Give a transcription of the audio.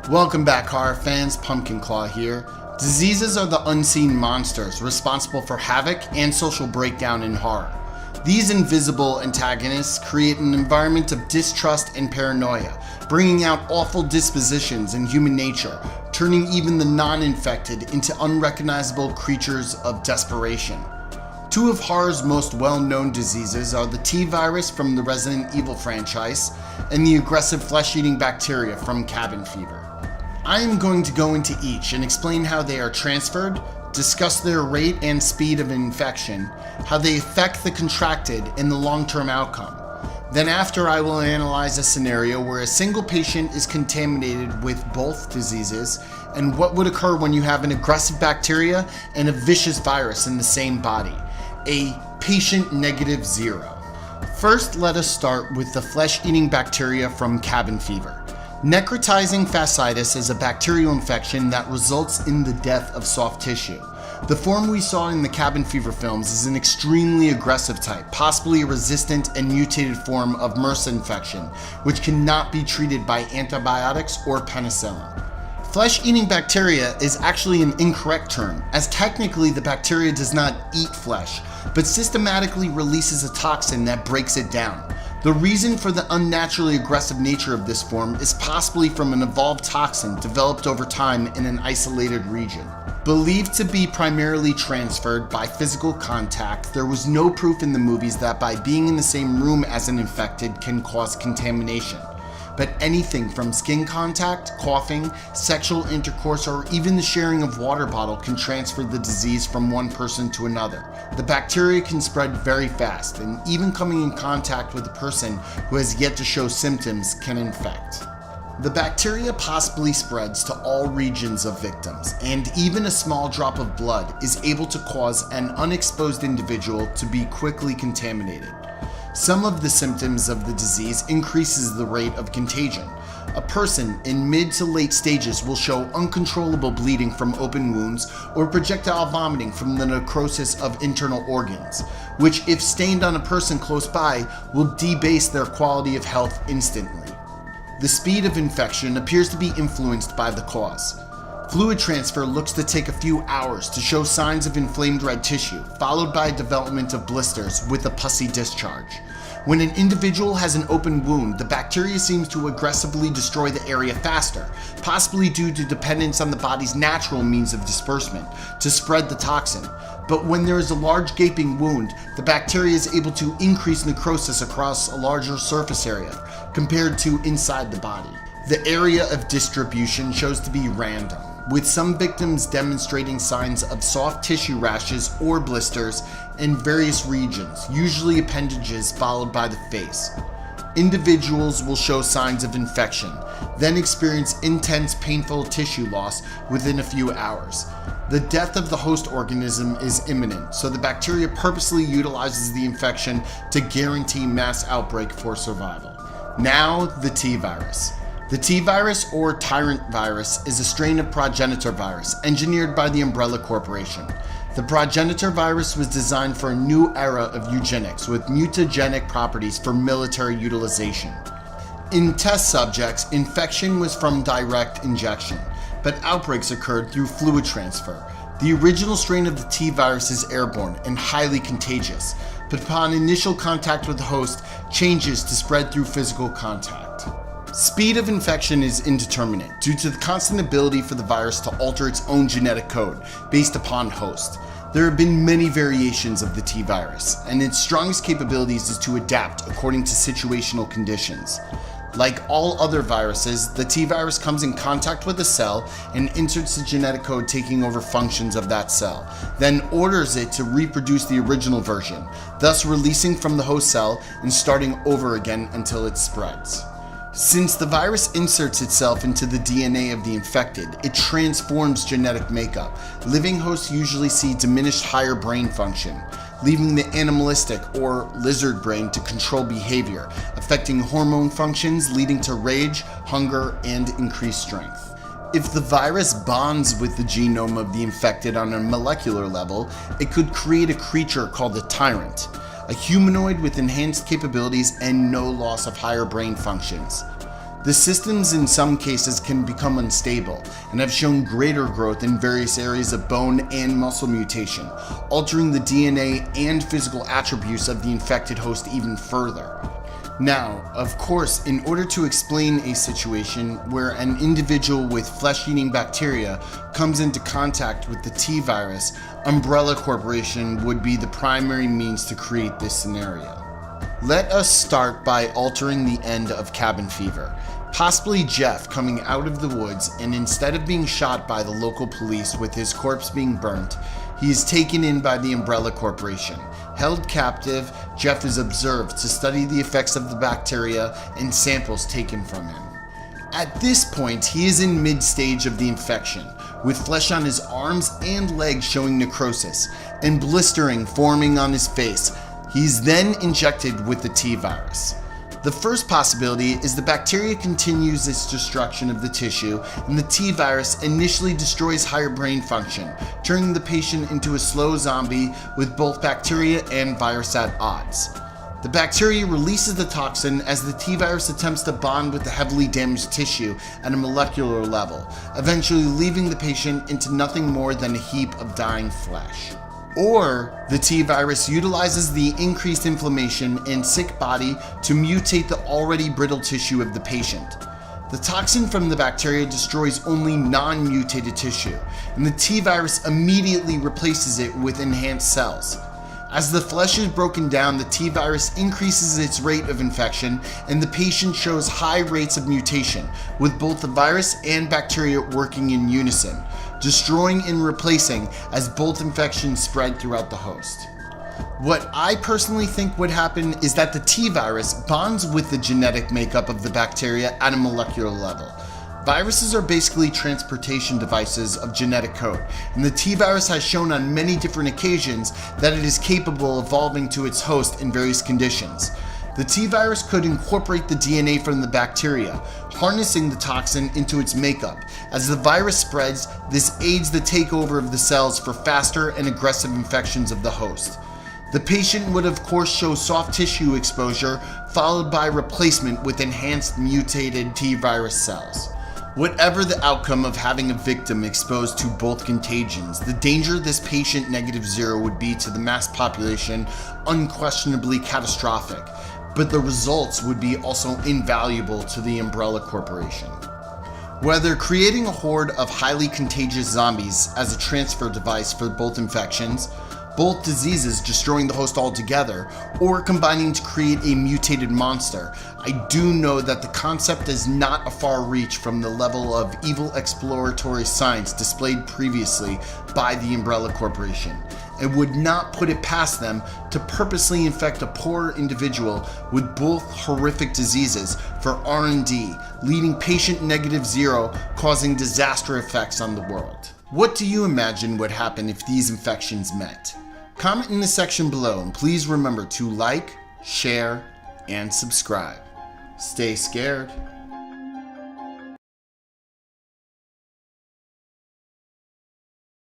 Welcome back, horror fans. Pumpkin Claw here. Diseases are the unseen monsters responsible for havoc and social breakdown in horror. These invisible antagonists create an environment of distrust and paranoia, bringing out awful dispositions in human nature, turning even the non-infected into unrecognizable creatures of desperation. Two of horror's most well-known diseases are the T-virus from the Resident Evil franchise and the aggressive flesh-eating bacteria from cabin fever. I am going to go into each and explain how they are transferred, discuss their rate and speed of infection, how they affect the contracted and the long-term outcome. Then after, I will analyze a scenario where a single patient is contaminated with both diseases and what would occur when you have an aggressive bacteria and a vicious virus in the same body, a patient negative zero. First, let us start with the flesh-eating bacteria from cabin fever. Necrotizing fasciitis is a bacterial infection that results in the death of soft tissue. The form we saw in the cabin fever films is an extremely aggressive type, possibly a resistant and mutated form of MRSA infection, which cannot be treated by antibiotics or penicillin. Flesh-eating bacteria is actually an incorrect term, as technically the bacteria does not eat flesh, but systematically releases a toxin that breaks it down. The reason for the unnaturally aggressive nature of this form is possibly from an evolved toxin developed over time in an isolated region. Believed to be primarily transferred by physical contact, there was no proof in the movies that by being in the same room as an infected can cause contamination. But anything from skin contact, coughing, sexual intercourse, or even the sharing of water bottle can transfer the disease from one person to another. The bacteria can spread very fast, and even coming in contact with a person who has yet to show symptoms can infect. The bacteria possibly spreads to all regions of victims, and even a small drop of blood is able to cause an unexposed individual to be quickly contaminated. Some of the symptoms of the disease increases the rate of contagion. A person in mid to late stages will show uncontrollable bleeding from open wounds or projectile vomiting from the necrosis of internal organs, which if stained on a person close by will debase their quality of health instantly. The speed of infection appears to be influenced by the cause. Fluid transfer looks to take a few hours to show signs of inflamed red tissue, followed by development of blisters with a pussy discharge. When an individual has an open wound, the bacteria seems to aggressively destroy the area faster, possibly due to dependence on the body's natural means of disbursement to spread the toxin. But when there is a large gaping wound, the bacteria is able to increase necrosis across a larger surface area compared to inside the body. The area of distribution shows to be random, with some victims demonstrating signs of soft tissue rashes or blisters in various regions, usually appendages followed by the face. Individuals will show signs of infection, then experience intense painful tissue loss within a few hours. The death of the host organism is imminent, so the bacteria purposely utilizes the infection to guarantee mass outbreak for survival. Now, the T-virus. The T-virus, or tyrant virus, is a strain of progenitor virus engineered by the Umbrella Corporation. The progenitor virus was designed for a new era of eugenics with mutagenic properties for military utilization. In test subjects, infection was from direct injection, but outbreaks occurred through fluid transfer. The original strain of the T-virus is airborne and highly contagious, but upon initial contact with the host, changes to spread through physical contact. Speed of infection is indeterminate due to the constant ability for the virus to alter its own genetic code based upon host. There have been many variations of the T-virus, and its strongest capabilities is to adapt according to situational conditions. Like all other viruses, the T-virus comes in contact with a cell and inserts the genetic code taking over functions of that cell, then orders it to reproduce the original version, thus releasing from the host cell and starting over again until it spreads. Since the virus inserts itself into the DNA of the infected, it transforms genetic makeup. Living hosts usually see diminished higher brain function, leaving the animalistic or lizard brain to control behavior, affecting hormone functions, leading to rage, hunger, and increased strength. If the virus bonds with the genome of the infected on a molecular level, it could create a creature called a tyrant, a humanoid with enhanced capabilities and no loss of higher brain functions. The systems in some cases can become unstable and have shown greater growth in various areas of bone and muscle mutation, altering the DNA and physical attributes of the infected host even further. Now, of course, in order to explain a situation where an individual with flesh-eating bacteria comes into contact with the T virus, Umbrella Corporation would be the primary means to create this scenario. Let us start by altering the end of cabin fever. Possibly Jeff coming out of the woods, and instead of being shot by the local police with his corpse being burnt, he is taken in by the Umbrella Corporation. Held captive, Jeff is observed to study the effects of the bacteria and samples taken from him. At this point, he is in mid-stage of the infection, with flesh on his arms and legs showing necrosis, and blistering forming on his face. He is then injected with the T virus. The first possibility is the bacteria continues its destruction of the tissue, and the T virus initially destroys higher brain function, turning the patient into a slow zombie with both bacteria and virus at odds. The bacteria releases the toxin as the T virus attempts to bond with the heavily damaged tissue at a molecular level, eventually leaving the patient into nothing more than a heap of dying flesh. Or the T virus utilizes the increased inflammation and sick body to mutate the already brittle tissue of the patient. The toxin from the bacteria destroys only non-mutated tissue, and the T virus immediately replaces it with enhanced cells. As the flesh is broken down, the T virus increases its rate of infection, and the patient shows high rates of mutation, with both the virus and bacteria working in unison, destroying and replacing as both infections spread throughout the host. What I personally think would happen is that the T virus bonds with the genetic makeup of the bacteria at a molecular level. Viruses are basically transportation devices of genetic code, and the T virus has shown on many different occasions that it is capable of evolving to its host in various conditions. The T virus could incorporate the DNA from the bacteria, harnessing the toxin into its makeup. As the virus spreads, this aids the takeover of the cells for faster and aggressive infections of the host. The patient would of course show soft tissue exposure, followed by replacement with enhanced mutated T virus cells. Whatever the outcome of having a victim exposed to both contagions, the danger this patient -0 would be to the mass population unquestionably catastrophic, but the results would be also invaluable to the Umbrella Corporation. Whether creating a horde of highly contagious zombies as a transfer device for both infections, both diseases destroying the host altogether, or combining to create a mutated monster, I do know that the concept is not a far reach from the level of evil exploratory science displayed previously by the Umbrella Corporation, and would not put it past them to purposely infect a poor individual with both horrific diseases for R&D, leading patient -0, causing disaster effects on the world. What do you imagine would happen if these infections met? Comment in the section below, and please remember to like, share, and subscribe. Stay scared.